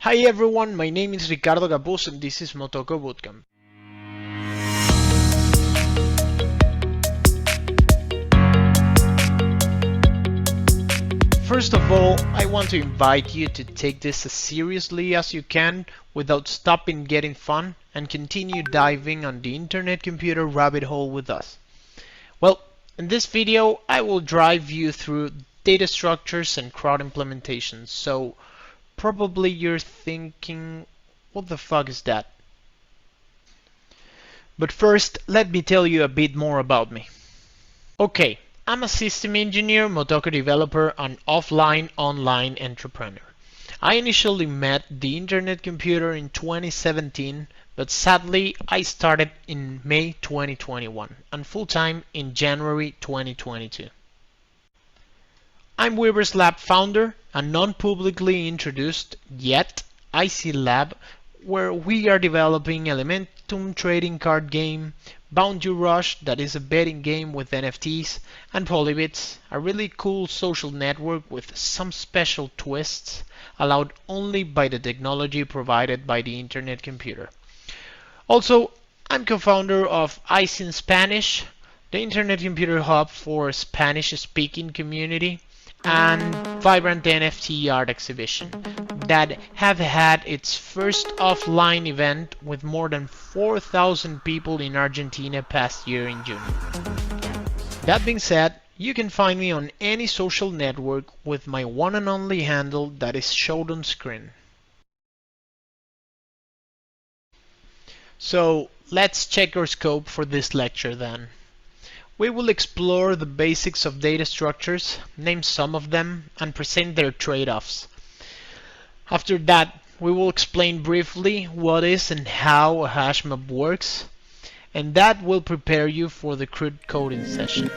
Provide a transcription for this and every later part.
Hi everyone, my name is Ricardo Capuz and this is Motoko Bootcamp. First of all, I want to invite you to take this as seriously as you can without stopping getting fun and continue diving on the internet computer rabbit hole with us. Well, in this video I will drive you through data structures and CRUD implementations, so probably you're thinking, what the fuck is that? But first, let me tell you a bit more about me. Okay, I'm a system engineer, Motoko developer, and offline-online entrepreneur. I initially met the internet computer in 2017, but sadly I started in May 2021 and full-time in January 2022. I'm Weaver's Lab founder, a non-publicly introduced yet IC lab where we are developing Elementum trading card game, Boundary Rush that is a betting game with NFTs, and Polybits, a really cool social network with some special twists allowed only by the technology provided by the internet computer. Also, I'm co-founder of IC in Spanish, the internet computer hub for Spanish-speaking community, and Vibrant NFT art exhibition that have had its first offline event with more than 4,000 people in Argentina past year in June. That being said, you can find me on any social network with my one and only handle that is showed on screen. So let's check our scope for this lecture then. We will explore the basics of data structures, name some of them, and present their trade-offs. After that, we will explain briefly what is and how a HashMap works, and that will prepare you for the CRUD coding session.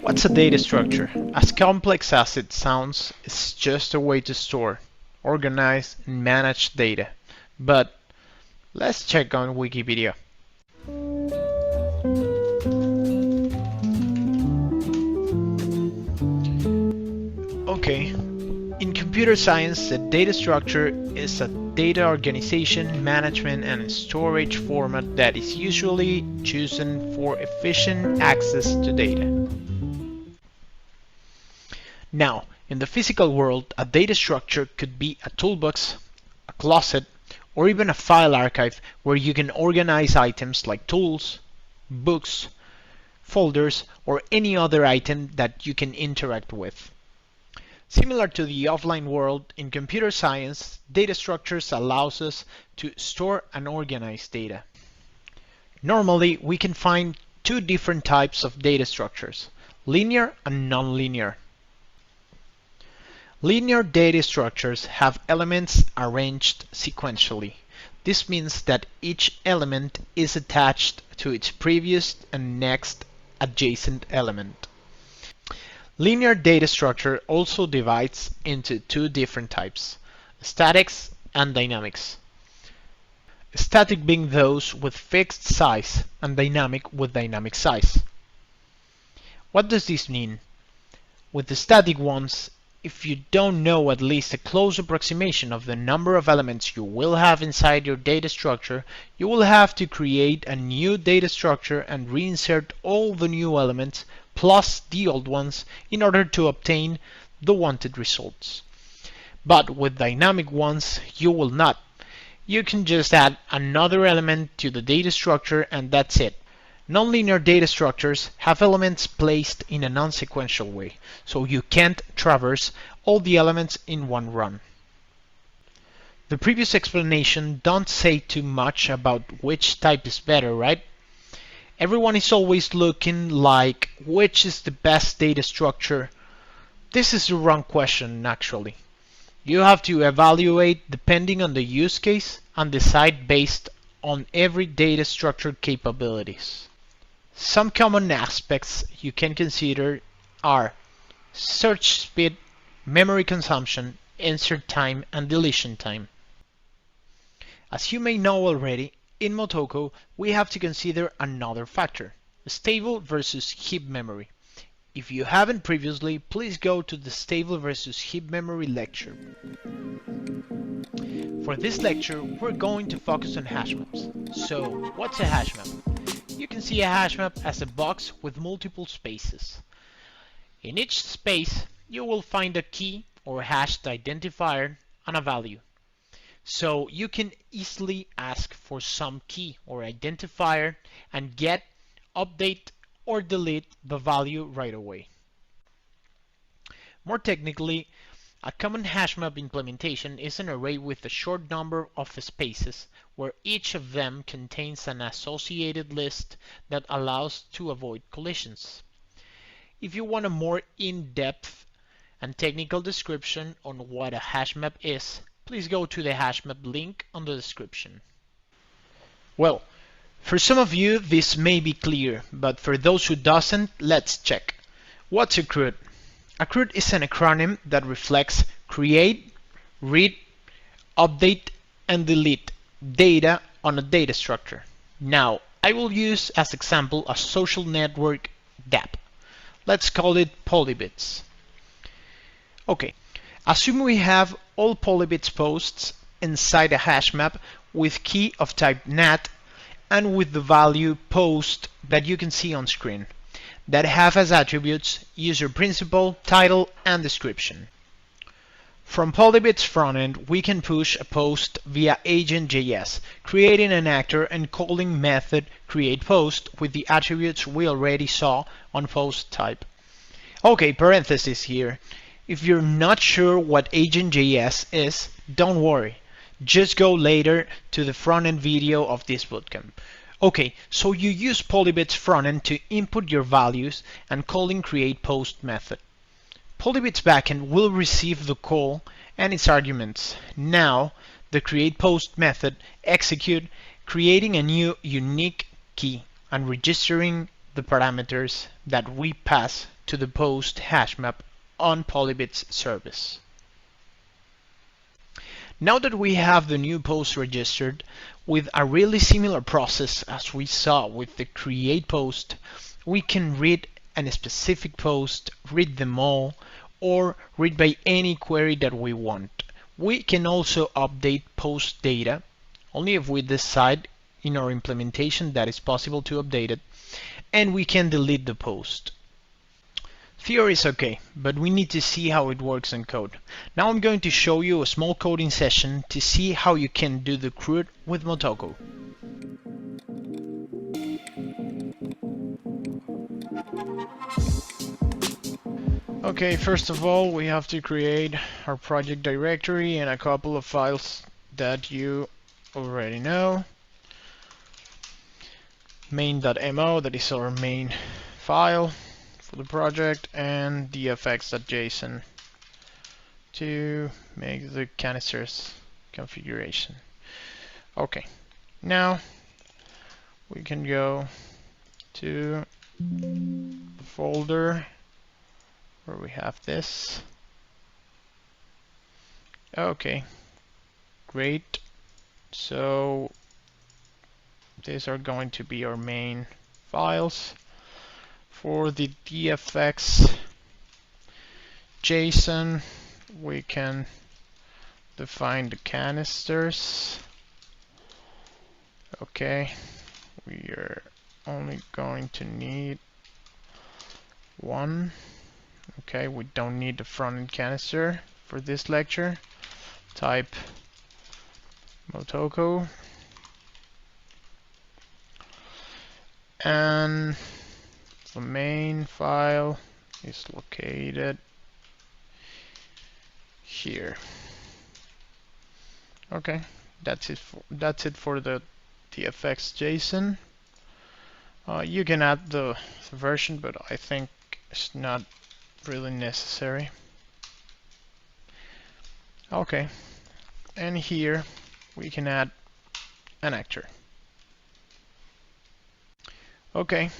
What's a data structure? As complex as it sounds, it's just a way to store, organize, and manage data. But let's check on Wikipedia. Okay, in computer science, a data structure is a data organization, management, and storage format that is usually chosen for efficient access to data. Now, in the physical world, a data structure could be a toolbox, a closet, or even a file archive where you can organize items like tools, books, folders, or any other item that you can interact with. Similar to the offline world, in computer science, data structures allows us to store and organize data. Normally, we can find two different types of data structures, linear and nonlinear. Linear data structures have elements arranged sequentially. This means that each element is attached to its previous and next adjacent element. Linear data structure also divides into two different types, statics and dynamics. Static being those with fixed size and dynamic with dynamic size. What does this mean? With the static ones, if you don't know at least a close approximation of the number of elements you will have inside your data structure, you will have to create a new data structure and reinsert all the new elements plus the old ones in order to obtain the wanted results. But with dynamic ones, you will not. You can just add another element to the data structure and that's it. Nonlinear data structures have elements placed in a non-sequential way, so you can't traverse all the elements in one run. The previous explanation don't say too much about which type is better, right? Everyone is always looking like which is the best data structure. This is the wrong question, actually. You have to evaluate depending on the use case and decide based on every data structure capabilities. Some common aspects you can consider are search speed, memory consumption, insert time, and deletion time. As you may know already, in Motoko we have to consider another factor, stable versus heap memory. If you haven't previously, please go to the stable versus heap memory lecture. For this lecture, we're going to focus on hash maps. So, what's a hash map? You can see a hash map as a box with multiple spaces. In each space, you will find a key or hashed identifier and a value. So you can easily ask for some key or identifier and get, update, or delete the value right away. More technically, a common hashmap implementation is an array with a short number of spaces where each of them contains an associated list that allows to avoid collisions. If you want a more in-depth and technical description on what a hashmap is, please go to the HashMap link on the description. Well, for some of you this may be clear, but for those who doesn't, let's check. What's a CRUD? A CRUD is an acronym that reflects create, read, update, and delete data on a data structure. Now, I will use as example a social network DApp. Let's call it polybits. Okay, assume we have all polybits posts inside a hash map with key of type nat and with the value post that you can see on screen that have as attributes user principal, title, and description. From polybits frontend, we can push a post via agent.js, creating an actor and calling method createPost with the attributes we already saw on post type. Okay, parenthesis here. If you're not sure what agent.js is, don't worry. Just go later to the frontend video of this bootcamp. Okay, so you use polybits frontend to input your values and calling createPost method. Polybits backend will receive the call and its arguments. Now, the createPost method execute, creating a new unique key and registering the parameters that we pass to the post hashmap on polybits service. Now that we have the new post registered with a really similar process as we saw with the create post, we can read a specific post, read them all, or read by any query that we want. We can also update post data, only if we decide in our implementation that it's possible to update it, and we can delete the post. Theory is okay, but we need to see how it works in code. Now I'm going to show you a small coding session to see how you can do the CRUD with Motoko. Okay, first of all, we have to create our project directory and a couple of files that you already know. Main.mo, that is our main file for the project, and dfx.json to make the canisters configuration. Okay, now we can go to the folder where we have this. Okay, great. So these are going to be our main files. For the dfx JSON, we can define the canisters. Okay, we are only going to need one. Okay, we don't need the front-end canister for this lecture. Type Motoko. And the main file is located here. Okay, that's it for the dfx JSON. You can add the version, but I think it's not really necessary. Okay, and here we can add an actor. Okay,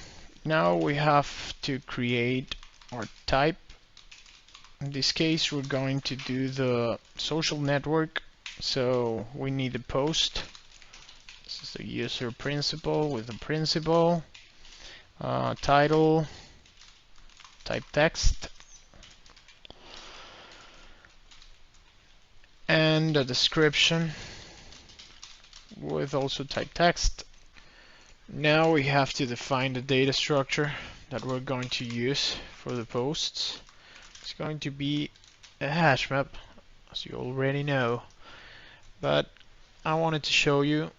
now we have to create our type. In this case, we're going to do the social network, so we need a post. This is the user principal with the principal, title type text, and a description with also type text. Now we have to define the data structure that we're going to use for the posts. It's going to be a hash map, as you already know, but I wanted to show you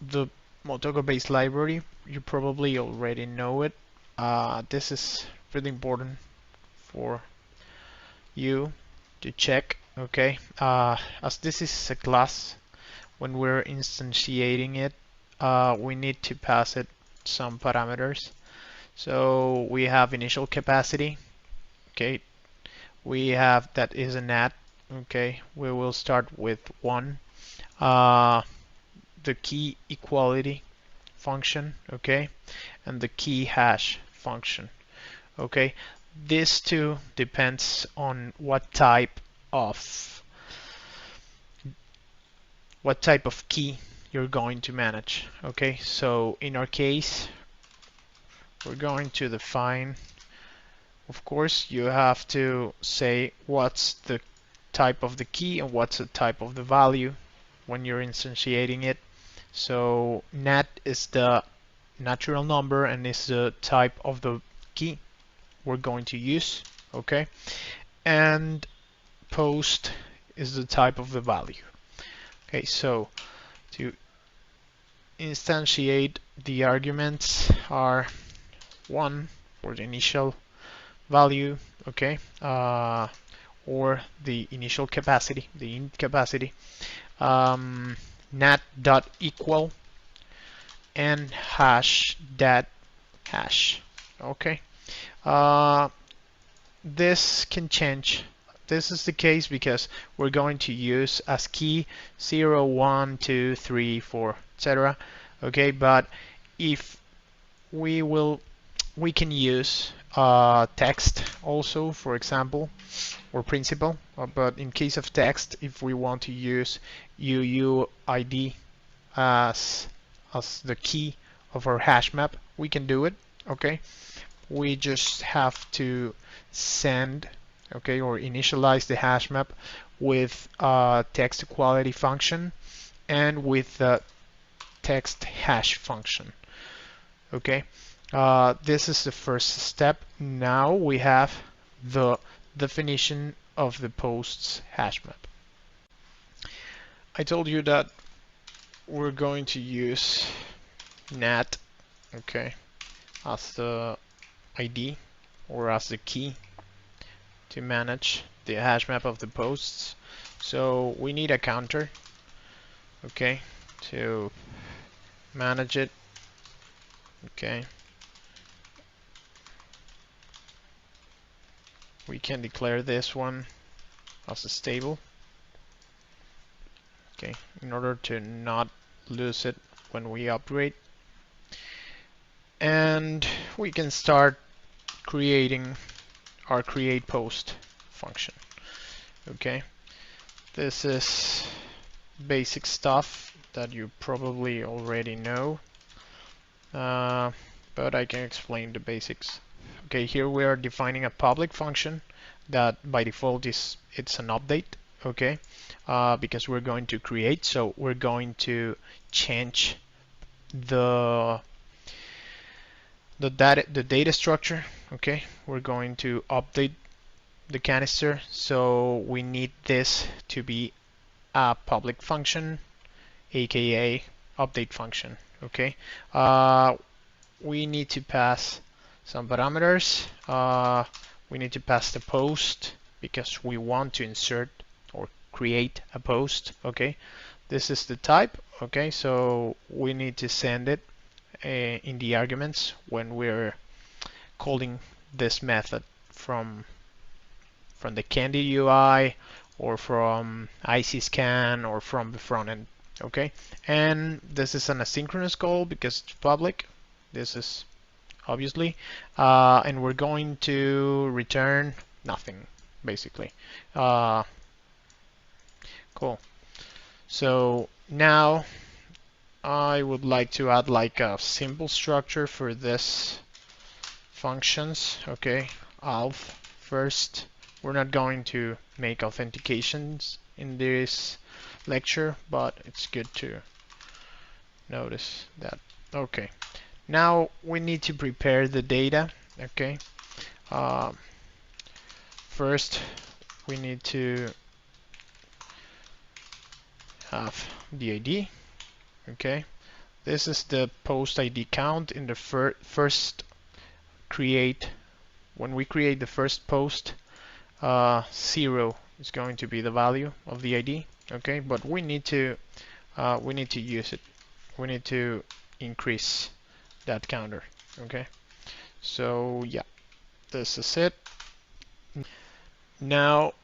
the Motoko based library. You probably already know it. This is really important for you to check, okay? As this is a class, when we're instantiating it, we need to pass it some parameters. So we have initial capacity, okay? We have that is a NAT, okay? We will start with 1. The key equality function, okay? And the key hash function, okay? This too depends on what type of key you're going to manage, okay? So in our case, we're going to define, of course, you have to say what's the type of the key and what's the type of the value when you're instantiating it. So nat is the natural number and is the type of the key we're going to use, okay? And post is the type of the value. Okay, so to instantiate, the arguments are 1 for the initial value, okay, or the initial capacity, the int capacity, nat.equal, and hash dat hash, okay. This can change. This is the case because we're going to use as key 0, 1, 2, 3, 4, etc. Okay, but if we can use text also, for example, or principal. But in case of text, if we want to use UUID as the key of our hash map, we can do it. Okay, we just have to send, okay, or initialize the hash map with text equality function and with the text hash function. Okay, this is the first step. Now we have the definition of the post's hash map. I told you that we're going to use nat, okay, as the ID or as the key to manage the hash map of the posts. So we need a counter, okay, to manage it. Okay, we can declare this one as a stable, okay, in order to not lose it when we upgrade. And we can start creating our create post function. Okay, this is basic stuff that you probably already know, but I can explain the basics. Okay, here we are defining a public function that by default it's an update, okay, because we're going to create, so we're going to change the data structure. Okay, we're going to update the canister, so we need this to be a public function, aka update function. Okay, we need to pass some parameters. We need to pass the post because we want to insert or create a post. Okay, this is the type. Okay, so we need to send it in the arguments when we're calling this method from the Candy UI or from ICScan or from the front end. Okay, and this is an asynchronous call because it's public. This is obviously, and we're going to return nothing basically. Cool. So now I would like to add like a simple structure for this functions. Okay, auth first. We're not going to make authentications in this lecture, but it's good to notice that. Okay, now we need to prepare the data. Okay, uh, first we need to have the ID. Okay, this is the post ID count in the first create. When we create the first post, 0 is going to be the value of the ID. Okay, but we need to use it. We need to increase that counter. Okay, so yeah, this is it. Now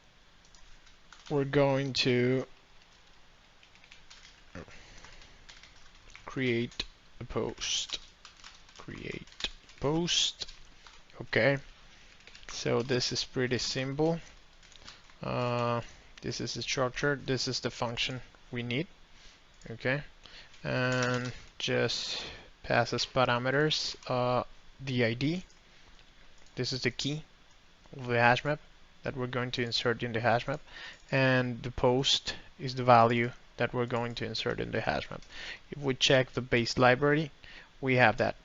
we're going to create a post. Create post. Okay, so this is pretty simple. This is the structure. This is the function we need. Okay, and just pass as parameters the ID. This is the key of the hash map that we're going to insert in the hash map, and the post is the value that we're going to insert in the hash map. If we check the base library, we have that,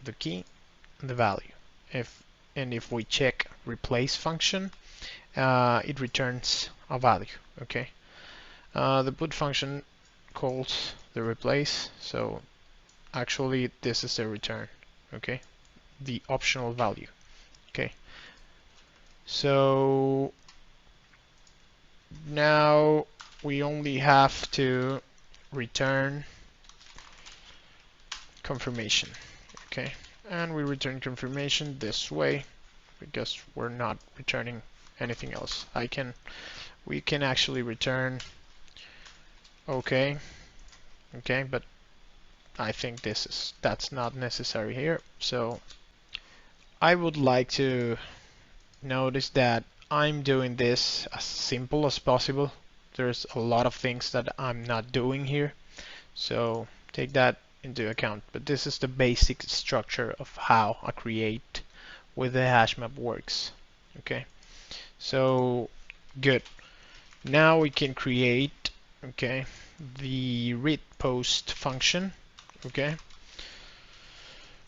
the key and the value. If we check replace function, it returns a value. Okay, the put function calls the replace, so actually this is the return. Okay, the optional value. Okay, so now we only have to return confirmation. Okay, and we return confirmation this way because we're not returning anything else. We can actually return okay, but I think that's not necessary here. So I would like to notice that I'm doing this as simple as possible. There's a lot of things that I'm not doing here, so take that into account. But this is the basic structure of how a create with the HashMap works. Okay, so good. Now we can create, okay, the read post function. Okay,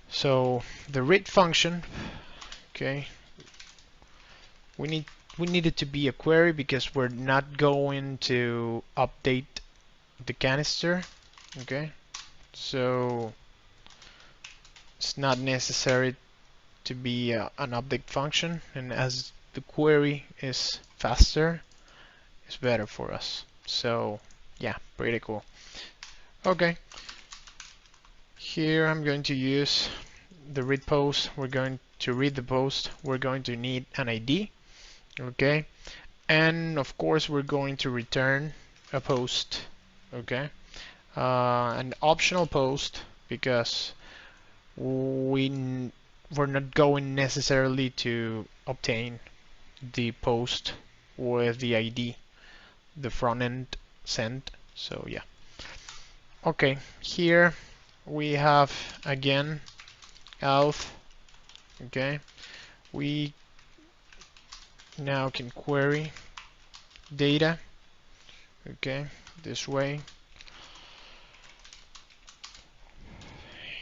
so the read function, okay, we need it to be a query because we're not going to update the canister. Okay, so it's not necessary to be an update function, and as the query is faster, it's better for us. So yeah, pretty cool. Okay, here I'm going to use the read post. We're going to read the post. We're going to need an ID. Okay, and of course we're going to return a post. Okay, an optional post because we're not going necessarily to obtain the post with the ID the front end sent. So yeah, okay, here we have again auth. Okay, we now can query data. Okay, this way.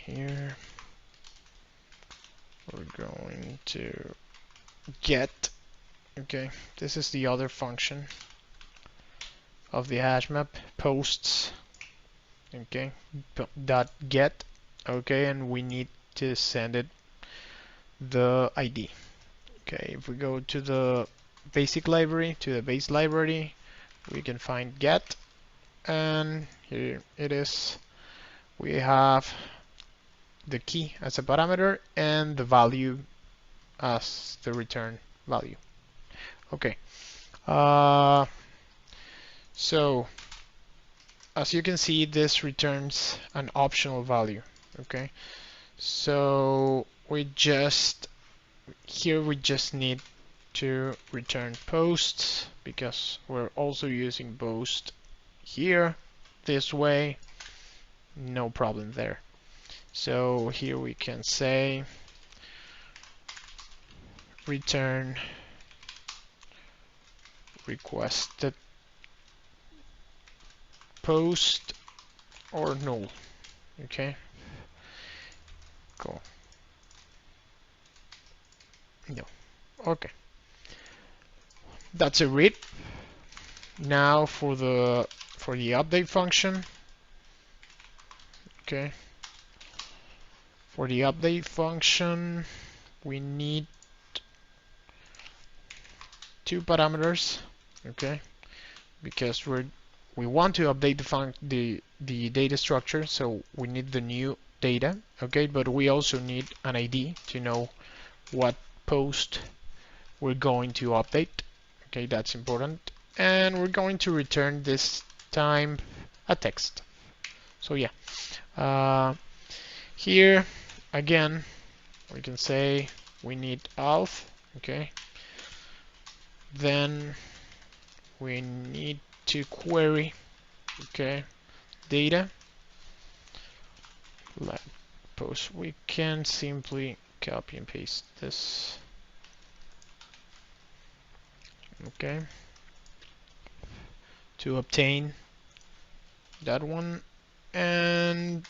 Here we're going to get. Okay, this is the other function of the HashMap, posts. Okay, dot get. Okay, and we need to send it the ID. Okay, if we go to the basic library, to the base library, we can find get, and here it is. We have the key as a parameter and the value as the return value. Okay, so as you can see, this returns an optional value. Okay, so we just need to return posts because we're also using post here this way, no problem there. So here we can say return requested post or null. Okay, cool. No. Okay, that's a read. Now for the update function. Okay, for the update function we need two parameters. Okay, because we want to update the data structure, so we need the new data. Okay, but we also need an ID to know what post we're going to update. Okay, that's important. And we're going to return this time a text. So yeah, here again we can say we need auth. Okay, then we need to query. Okay, data let post. We can simply copy and paste this. Okay, to obtain that one. And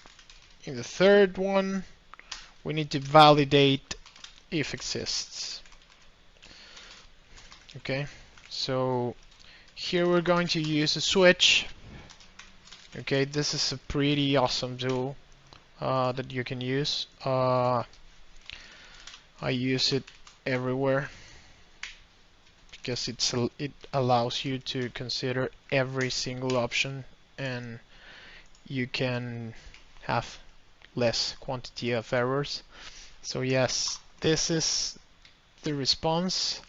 in the third one we need to validate if exists. Okay, so here we're going to use a switch. Okay, this is a pretty awesome tool that you can use. I use it everywhere because it allows you to consider every single option, and you can have less quantity of errors. So yes, this is the response,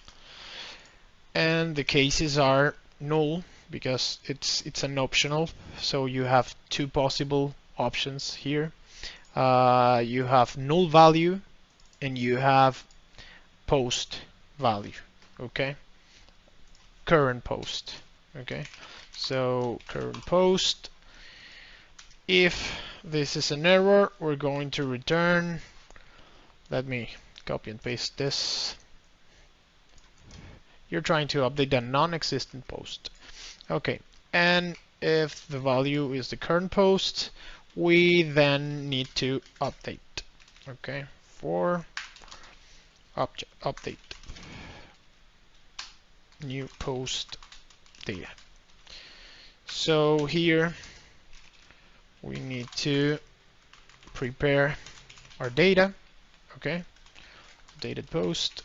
and the cases are null because it's an optional. So you have two possible options here. You have null value and you have post value. Okay, current post. Okay, so current post. If this is an error, we're going to return. Let me copy and paste this. You're trying to update a non-existent post. Okay, and if the value is the current post, we then need to update. Okay, for object update new post data. So here we need to prepare our data. Okay, updated post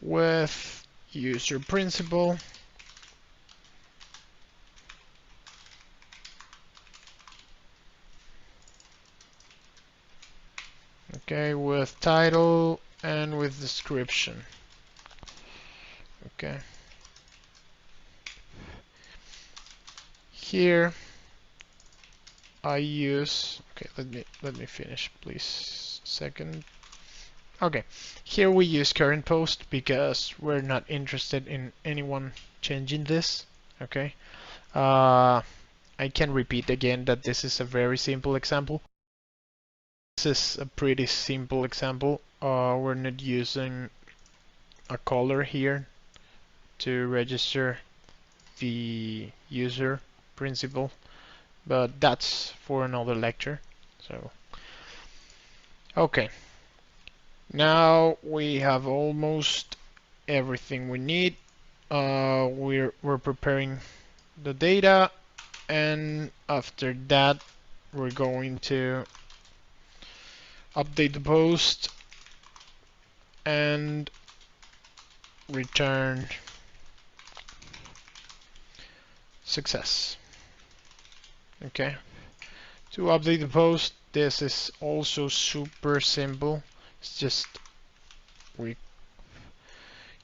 with user principal. Okay, with title and with description. Okay, here I use, okay, let me finish please. Second. Okay, here we use current post because we're not interested in anyone changing this. Okay, I can repeat again that this is a very simple example. This is a pretty simple example. We're not using a color here to register the user principal, but that's for another lecture. So, okay, now we have almost everything we need. We're preparing the data, and after that we're going to update the post and return success. Okay, to update the post, this is also super simple. It's just we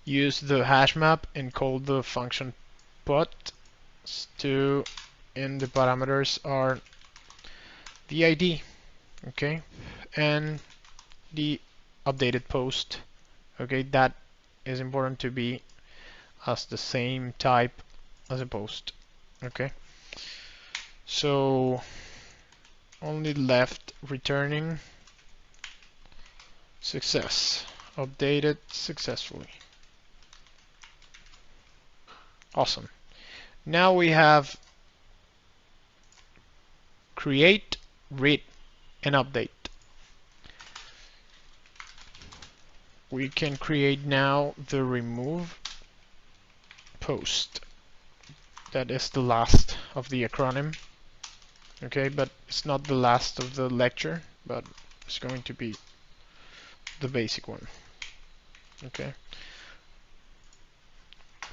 use the HashMap and call the function put to, and the parameters are the ID, okay, and the updated post. Okay, that is important to be as the same type as a post. Okay, so only left returning Success. Updated successfully. Awesome. Now we have create, read, and update. We can create now the remove post. That is the last of the acronym. Okay, but it's not the last of the lecture, but it's going to be the basic one. Okay.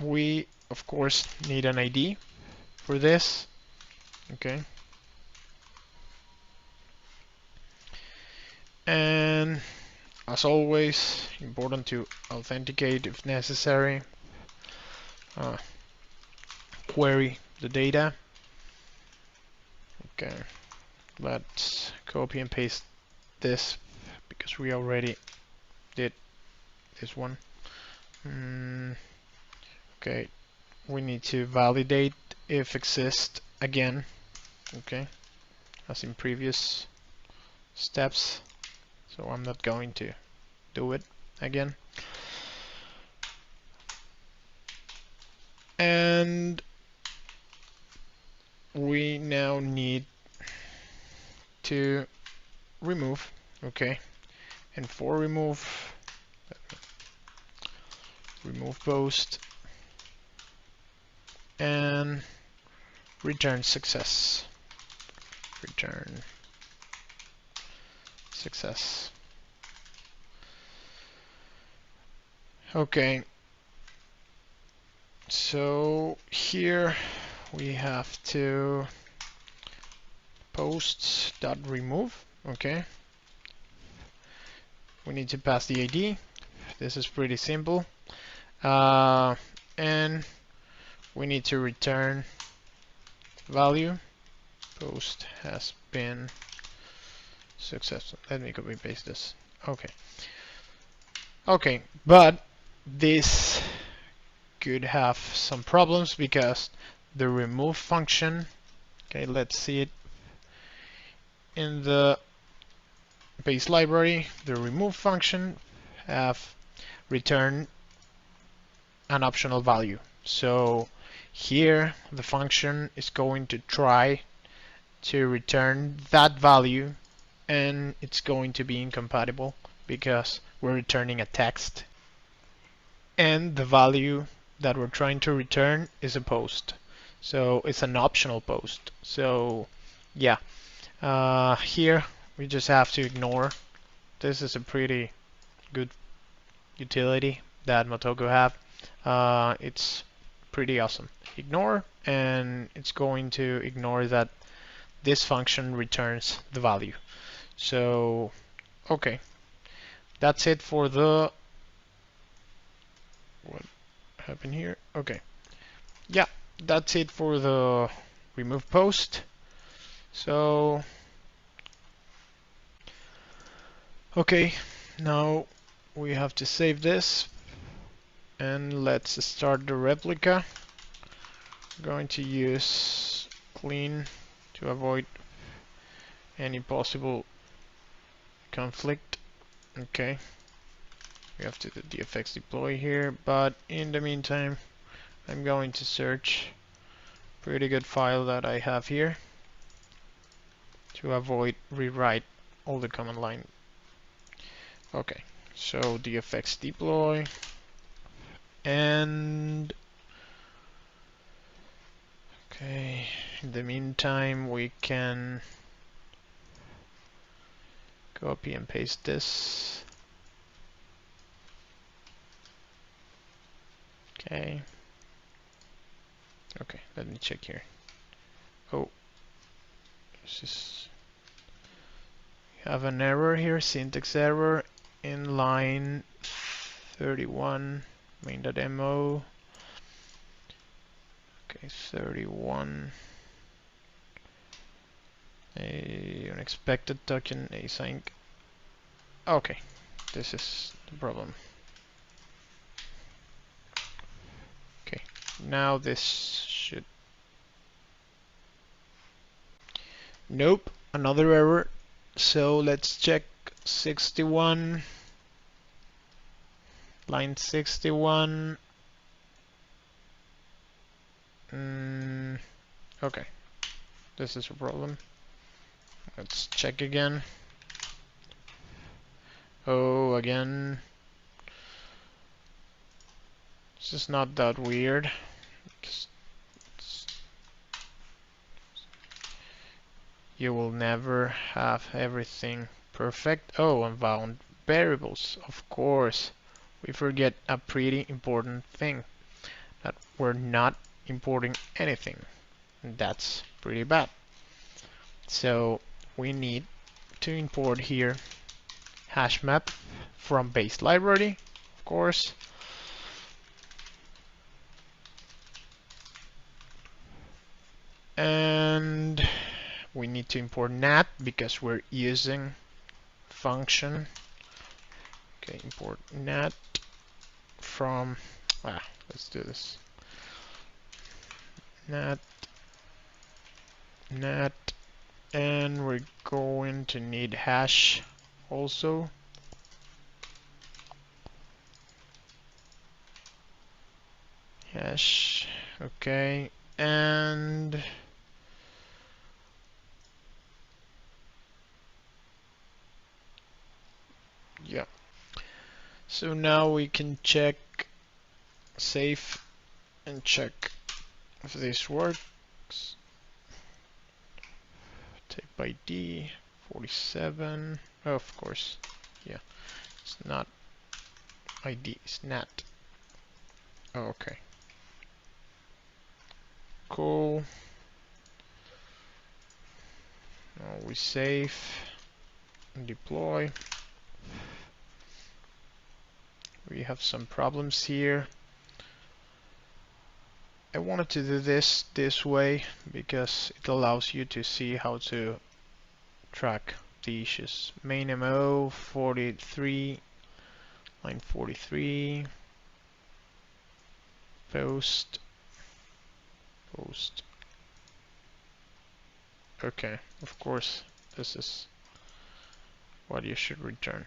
We, of course, need an ID for this. Okay. And as always, important to authenticate if necessary. Query the data. Okay, let's copy and paste this because we already did this one. Okay, we need to validate if exist again. Okay, as in previous steps. So I'm not going to do it again. And we now need to remove. Okay, and for remove post and return success. Return success. Okay, so here we have to posts.remove. Okay, we need to pass the ID. This is pretty simple. And we need to return value. Post has been successful. Let me copy paste this. Okay. Okay, but this could have some problems because the remove function, okay, let's see it in the base library. The remove function have returned an optional value. So here the function is going to try to return that value, and it's going to be incompatible because we're returning a text and the value that we're trying to return is a post. So it's an optional post. So yeah, here we just have to ignore. This is a pretty good utility that Motoko have. It's pretty awesome. Ignore, and it's going to ignore that this function returns the value. So okay, that's it for the what happened here. Okay, yeah, that's it for the remove post. So okay, now we have to save this and let's start the replica. I'm going to use clean to avoid any possible conflict. Okay, we have to do the effects deploy here, but in the meantime I'm going to search pretty good file that I have here to avoid rewrite all the command line. Okay, so the effects deploy, and okay, in the meantime we can copy and paste this. Okay, let me check here. Oh, this is, we have an error here, syntax error in line 31, main.mo. Okay, 31. A unexpected token async. Okay, this is the problem. Okay, now this should. Nope, another error. So let's check 61. Line 61. Okay, this is a problem. Let's check again. Oh, again. This is not that weird. You will never have everything perfect. Oh, unbound variables. Of course. We forget a pretty important thing. That we're not importing anything. And that's pretty bad. So we need to import here HashMap from base library, of course. And we need to import nat because we're using function. Okay, import nat from, let's do this. Nat, and we're going to need hash also. Hash, okay, and yeah. So now we can check, save, and check if this works. Type ID 47. Oh, of course, yeah. It's not ID, it's nat. Oh, okay. Cool. Now we save and deploy. We have some problems here. I wanted to do this way because it allows you to see how to track the issues. Main MO 43, line 43, post. Okay, of course, this is what you should return.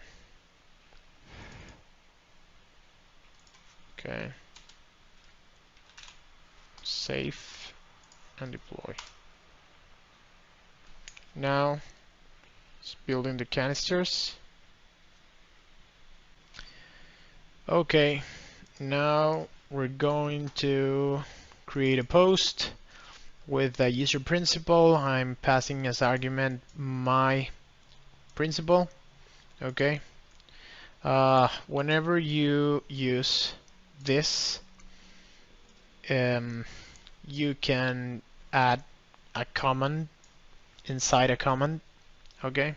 Okay. Save and deploy. Now it's building the canisters. Okay, now we're going to create a post with a user principal. I'm passing as argument my principal. Okay. Whenever you use this, you can add a command inside a command. Okay.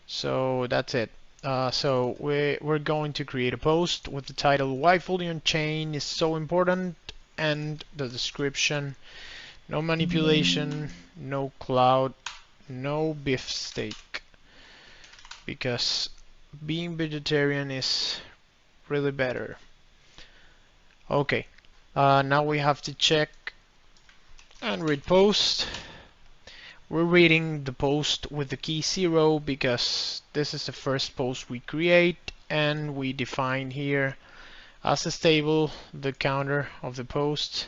So that's it. So we're going to create a post with the title "Why Fully On Chain is so important" and the description: no manipulation, no cloud, no beefsteak, because being vegetarian is really better. Okay, now we have to check and read post. We're reading the post with the key 0 because this is the first post we create, and we define here as a stable the counter of the post,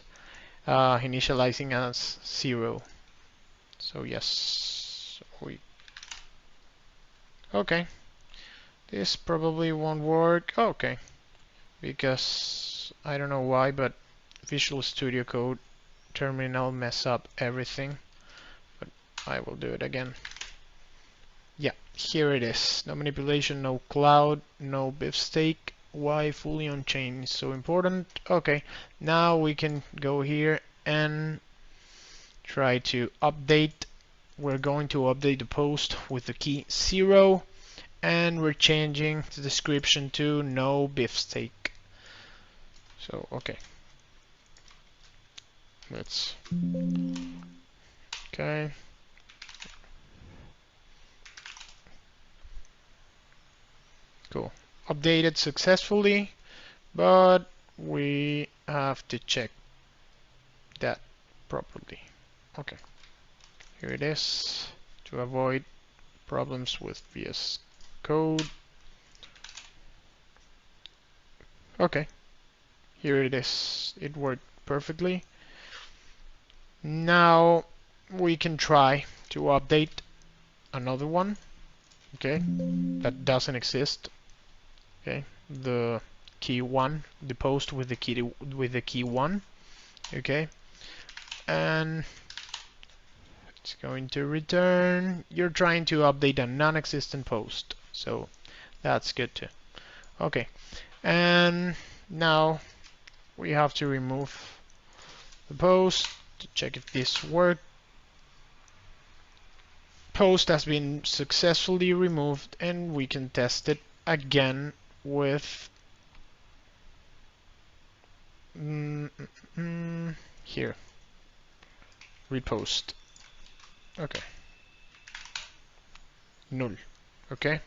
initializing as 0. So yes, okay. This probably won't work. Okay, because I don't know why, but Visual Studio Code terminal mess up everything. But I will do it again. Yeah, here it is. No manipulation, no cloud, no beefsteak. Why fully on chain is so important. Okay, now we can go here and try to update. We're going to update the post with the key 0, and we're changing the description to no beefsteak. So okay, let's okay. Cool. Updated successfully, but we have to check that properly. Okay, here it is. To avoid problems with VS Code. Okay, here it is. It worked perfectly. Now we can try to update another one, okay, that doesn't exist. Okay, the key 1, the post with the key 1, okay, and it's going to return. You're trying to update a non-existent post, so that's good too. Okay, and now we have to remove the post to check if this worked. Post has been successfully removed, and we can test it again with here, repost. Okay, null. Okay.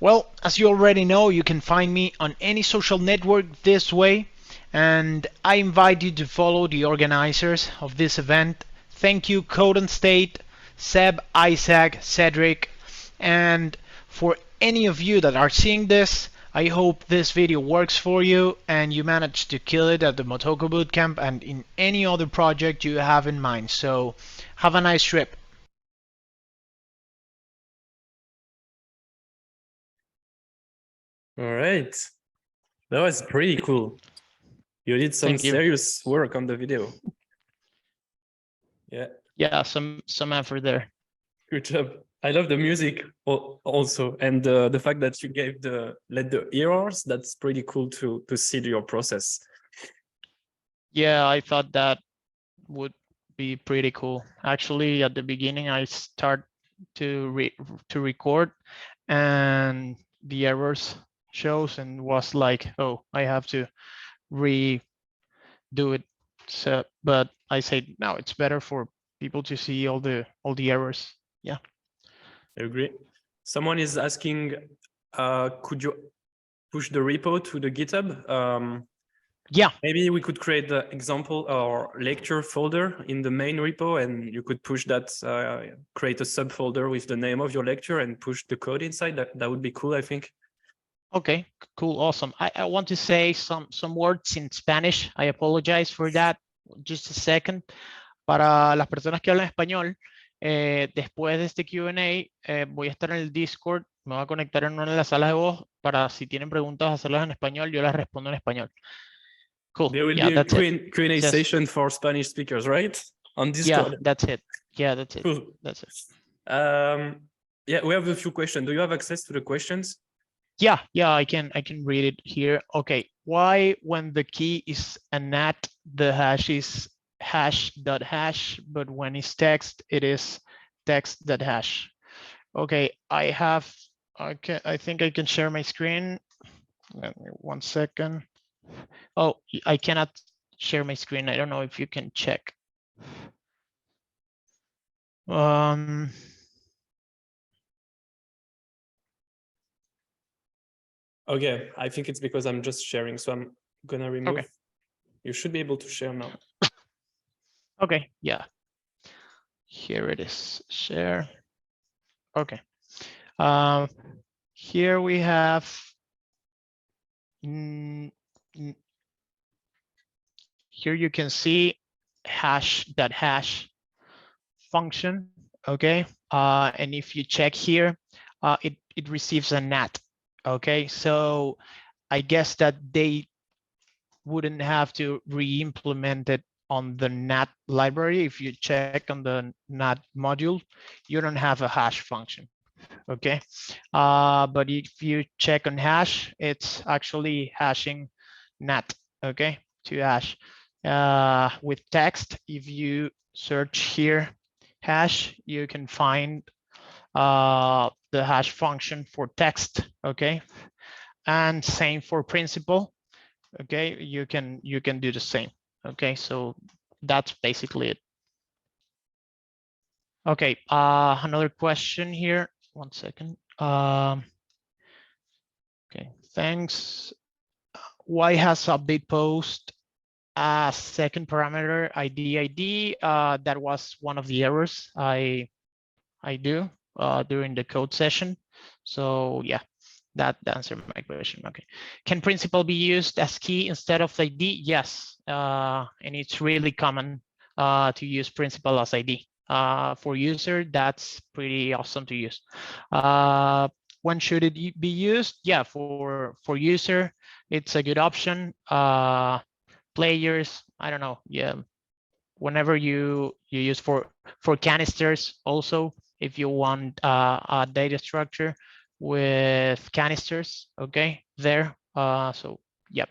Well, as you already know, you can find me on any social network this way, and I invite you to follow the organizers of this event. Thank you, Code and State, Seb, Isaac, Cedric, and for any of you that are seeing this, I hope this video works for you and you manage to kill it at the Motoko Bootcamp and in any other project you have in mind. So have a nice trip. All right. That was pretty cool. You did some Thank you. serious work on the video. Yeah. Yeah, some effort there. Good job. I love the music also, and the fact that you gave the errors. That's pretty cool to see your process. Yeah, I thought that would be pretty cool. Actually, at the beginning, I start to record, and the errors shows and was like, oh, I have to redo it. So, but I say no, it's better for people to see all the errors. Yeah. I agree. Someone is asking, could you push the repo to the GitHub? Yeah. Maybe we could create the example or lecture folder in the main repo, and you could push that, create a subfolder with the name of your lecture and push the code inside. That would be cool, I think. Okay, cool, awesome. I want to say some words in Spanish. I apologize for that. Just a second. Para las personas que hablan español, después de este Q&A, voy a estar en el Discord, me voy a conectar en una de las salas de voz para si tienen preguntas hacerlas en español, yo las respondo en español. Cool. There will Yeah, be a that's it. Q&A Just- session for Spanish speakers, right? On Discord. Yeah, that's it. Yeah, that's it. Cool. That's it. Yeah, we have a few questions. Do you have access to the questions? Yeah, I can read it here. Okay, why when the key is a nat, the hash is hash.hash, but when it's text, it is text.hash. Okay, I think I can share my screen. Let me 1 second. Oh, I cannot share my screen. I don't know if you can check. Okay, I think it's because I'm just sharing, so I'm gonna remove. Okay. You should be able to share now. Okay, yeah. Here it is, share. Okay. Here we have here you can see hash function, okay? And if you check here, it receives a nat, okay? So I guess that they wouldn't have to re-implement it on the nat library. If you check on the nat module, you don't have a hash function, okay? But if you check on hash, it's actually hashing nat, okay, to hash. With text, if you search here hash, you can find the hash function for text, okay? And same for principal, okay? You can do the same, okay? So that's basically it. Okay, another question here. 1 second. Okay, thanks. Why has update post a second parameter ID? That was one of the errors I do during the code session. So yeah, That answered my question. Okay. Can principal be used as key instead of ID? Yes. And it's really common to use principal as ID. For user, that's pretty awesome to use. When should it be used? Yeah, for user, it's a good option. Players, I don't know. Yeah, whenever you use for canisters also, if you want a data structure with canisters, okay, there. So yep.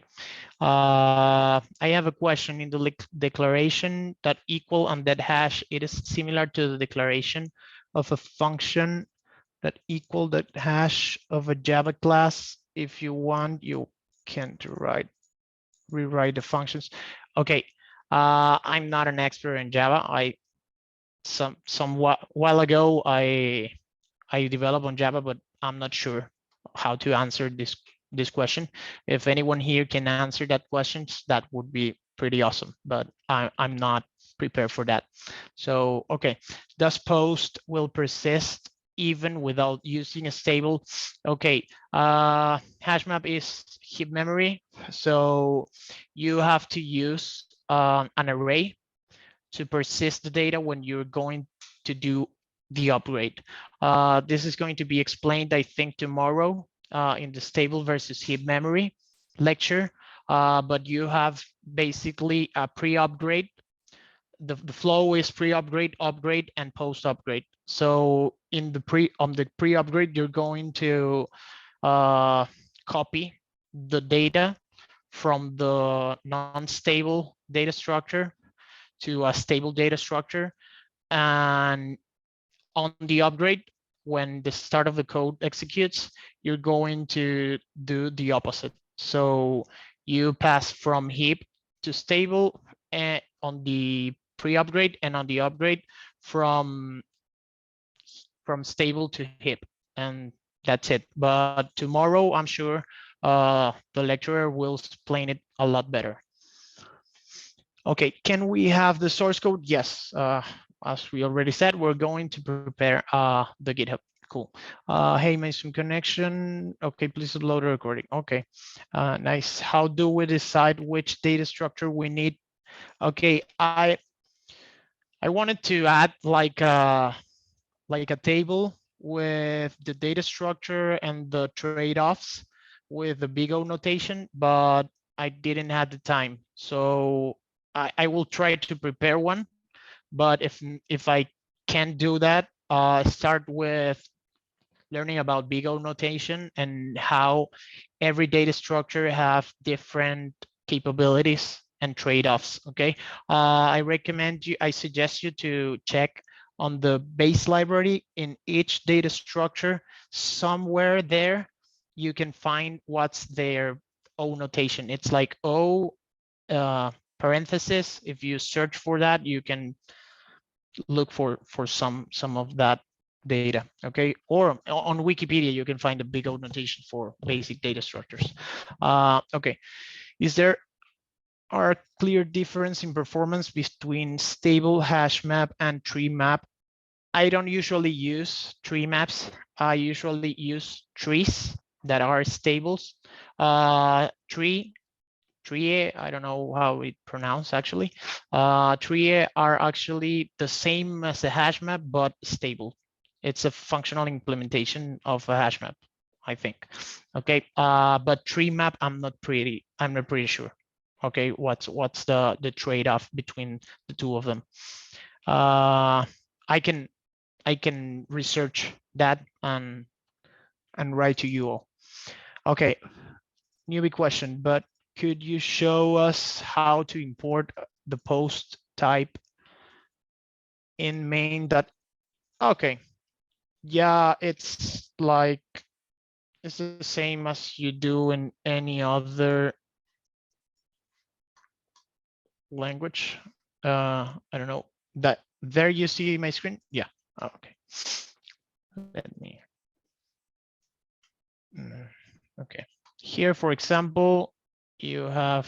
I have a question in the declaration that equal and that hash. It is similar to the declaration of a function that equal that hash of a Java class. If you want, you can rewrite the functions. Okay, I'm not an expert in Java. Some while ago I developed on Java, but I'm not sure how to answer this question. If anyone here can answer that question, that would be pretty awesome. But I'm not prepared for that. So okay, does post will persist even without using a stable? Okay, HashMap is heap memory, so you have to use an array to persist the data when you're going to do the upgrade. This is going to be explained, I think, tomorrow in the stable versus heap memory lecture. But you have basically a pre-upgrade. The flow is pre-upgrade, upgrade, and post-upgrade. So in the pre-upgrade, you're going to copy the data from the non-stable data structure to a stable data structure. And on the upgrade, when the start of the code executes, you're going to do the opposite. So you pass from heap to stable on the pre-upgrade, and on the upgrade from stable to heap, and that's it. But tomorrow, I'm sure the lecturer will explain it a lot better. Okay, can we have the source code? Yes, as we already said, we're going to prepare the GitHub. Cool. Hey, Mason connection. Okay, please upload a recording. Okay, nice. How do we decide which data structure we need? Okay, I wanted to add like a table with the data structure and the trade-offs with the big O notation, but I didn't have the time. So I will try to prepare one, but if I can't do that, start with learning about big O notation and how every data structure have different capabilities and trade-offs. Okay, I suggest you to check on the base library in each data structure. Somewhere there you can find what's their O notation. It's like O parenthesis. If you search for that, you can look for some of that data. Okay, or on Wikipedia you can find a big O notation for basic data structures. Okay, is there are clear difference in performance between stable hash map and tree map? I don't usually use tree maps. I usually use trees that are stables. Tree, I don't know how it pronounced actually. Tree are actually the same as a hash map, but stable. It's a functional implementation of a hash map, I think. Okay, but tree map, I'm not pretty sure. Okay, what's the trade-off between the two of them? I can research that and write to you all. Okay, newbie question, but could you show us how to import the post type in main? Okay, yeah, it's the same as you do in any other language. I don't know that there you see my screen. Yeah. Okay. Let me. Okay. Here, for example, you have.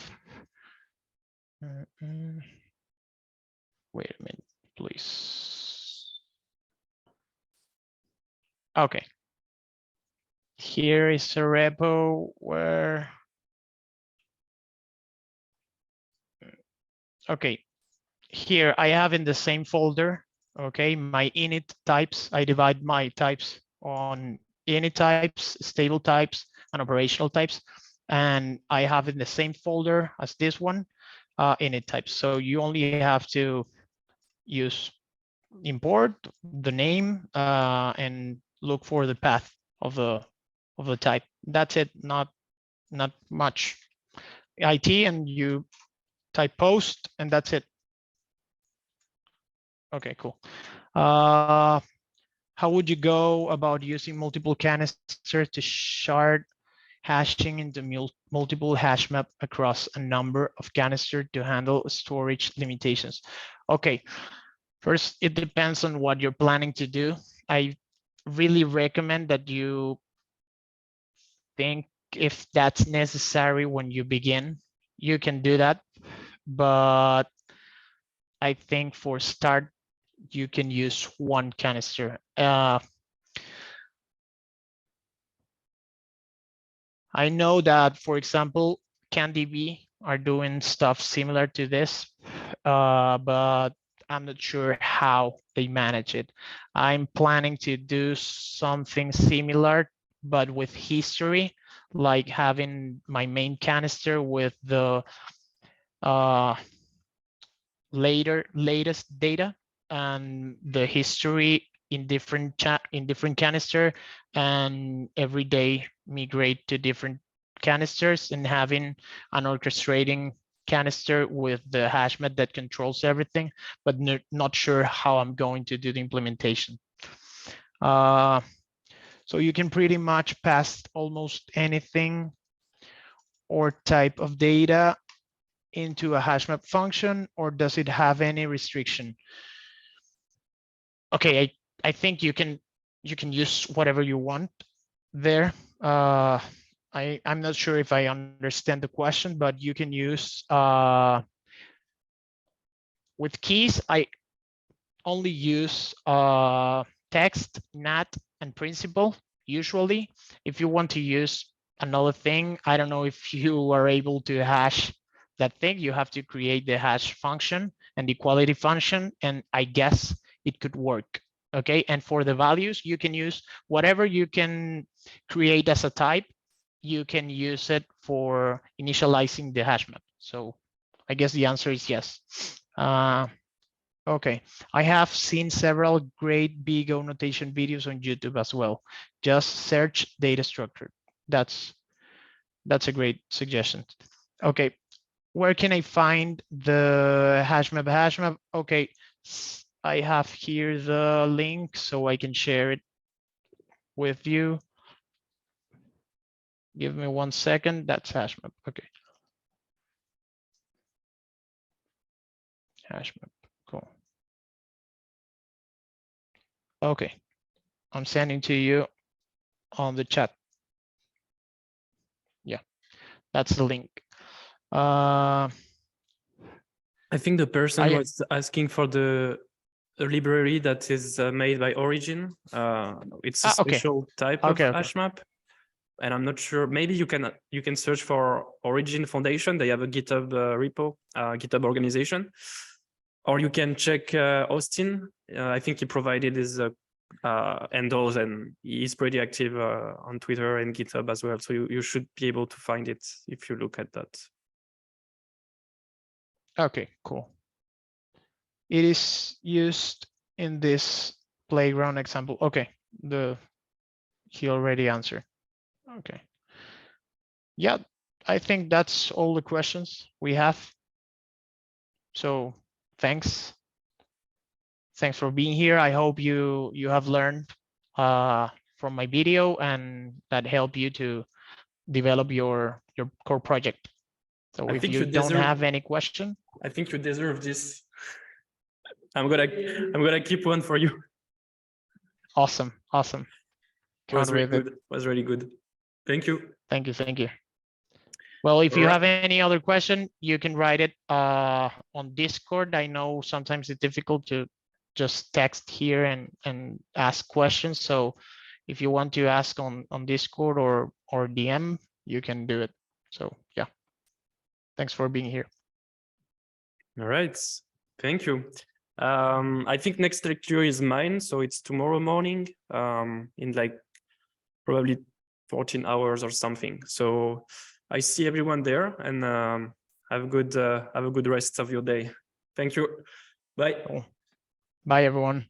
Wait a minute, please. Okay. Here is a repo where, okay, here I have in the same folder, okay, my init types. I divide my types on init types, stable types, and operational types. And I have in the same folder as this one, init types. So you only have to use import the name and look for the path of the type. That's it, not much. IT, and you type post, and that's it. Okay, cool. How would you go about using multiple canisters to shard hashing into multiple hash map across a number of canisters to handle storage limitations? Okay, first, it depends on what you're planning to do. I really recommend that you think if that's necessary when you begin, you can do that. But I think for start, you can use one canister. I know that, for example, CanDB are doing stuff similar to this, but I'm not sure how they manage it. I'm planning to do something similar, but with history, like having my main canister with the latest data and the history in different canister, and every day migrate to different canisters and having an orchestrating canister with the HashMap that controls everything, but not sure how I'm going to do the implementation. So you can pretty much pass almost anything or type of data into a HashMap function, or does it have any restriction? Okay, I think you can use whatever you want there. I'm not sure if I understand the question, but you can use with keys. I only use text, nat, and principal usually. If you want to use another thing, I don't know if you are able to hash that thing. You have to create the hash function and the equality function, and I guess it could work. Okay, and for the values, you can use whatever you can create as a type. You can use it for initializing the hash map. So I guess the answer is yes. Okay, I have seen several great big O notation videos on YouTube as well. Just search data structure. That's a great suggestion. Okay, where can I find the HashMap? HashMap, okay, I have here the link so I can share it with you. Give me 1 second. That's HashMap. Okay. HashMap, cool. Okay, I'm sending to you on the chat. Yeah, that's the link. I think the person was asking for the library that is made by Origin. It's a special type of HashMap, and I'm not sure. Maybe you can search for Origin Foundation. They have a GitHub repo, GitHub organization, or you can check Austin. I think he provided his handles, and he's pretty active on Twitter and GitHub as well. So you should be able to find it if you look at that. Okay, cool. It is used in this playground example. Okay, he already answered. Okay. Yeah, I think that's all the questions we have. So thanks. Thanks for being here. I hope you have learned from my video, and that helped you to develop your core project. So if you don't have any question, I think you deserve this. I'm gonna keep one for you. Awesome. Was really good. Was really good. Thank you. Thank you. Well, if you have any other question, you can write it on Discord. I know sometimes it's difficult to just text here and ask questions. So if you want to ask on Discord or DM, you can do it. So yeah, thanks for being here. All right, thank you. I think next lecture is mine, so it's tomorrow morning, in like probably 14 hours or something. So I see everyone there, and have a good rest of your day. Thank you. Bye. Bye, everyone.